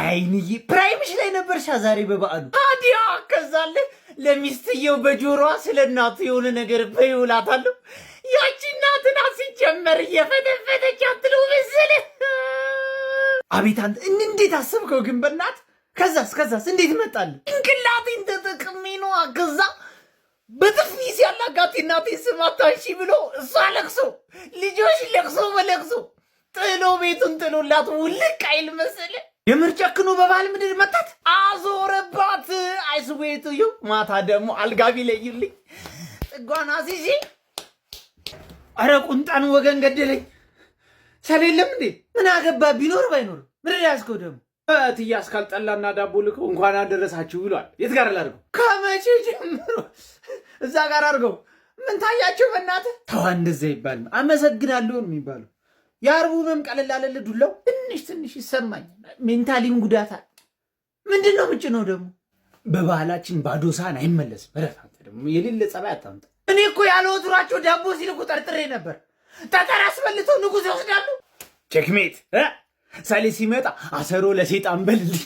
አይንዬ ፕራይምሽ ላይ ነበርሻ ዛሬ በበዓሉ። ታዲያ ከዛለ ለሚስትየው በጆሮዋ ስለ እናቱ የሆነ ነገር በይውላታለሁ። ያቺ እናትና ሲጀመር እየፈተፈተች አትለው መሰለህ። አቤት አንተ እንዴት አሰብከው ግን በእናት። ከዛስ እንዴት መጣል? እንቅላቴን ተጠቅሜ ነው። ከዛ በጥፊ ሲያላጋት እናቴን ስማታንሺ ብሎ እሷ ለቅሶ ልጆች ለቅሶ በለቅሶ ጥሎ ቤቱን ጥሎላት ውልቅ አይል መሰለህ። የምርጨክኑ በባል ምድር መታት አዞረባት። አይስዌቱ ዩ ማታ ደግሞ አልጋቢ ለይልኝ ጥጓና ሲሲ አረ ቁንጣን ወገን ገደለኝ። ሰሌለም እንዴ ምን አገባ ቢኖር ባይኖር ምን ያስከው ደግሞ ትያስ ካልጠላና ዳቦ ልከው እንኳን አደረሳችሁ ብሏል። የት ጋር ላድርገው? ከመቼ ጀምሮ እዛ ጋር አድርገው። ምን ታያችሁ በእናትህ? ተዋ እንደዛ ይባል አመሰግናለሁ የሚባለው የአርቡንም ቀለል አለለ ዱላው ትንሽ ይሰማኛል። ሜንታሊም ጉዳታ ምንድነው? ምጭ ነው ደግሞ በባህላችን ባዶ ሳህን አይመለስም። በረፋት ደግሞ የሌለ ጸባይ አታምጣ። እኔ እኮ ያለ ወትሯቸው ዳቦ ሲልኩ ጠርጥሬ ነበር። ጠጠር አስበልተው ንጉሥ ይወስዳሉ። ቼክሜት ሳሌ ሲመጣ አሰሮ ለሴጣን በልልኝ።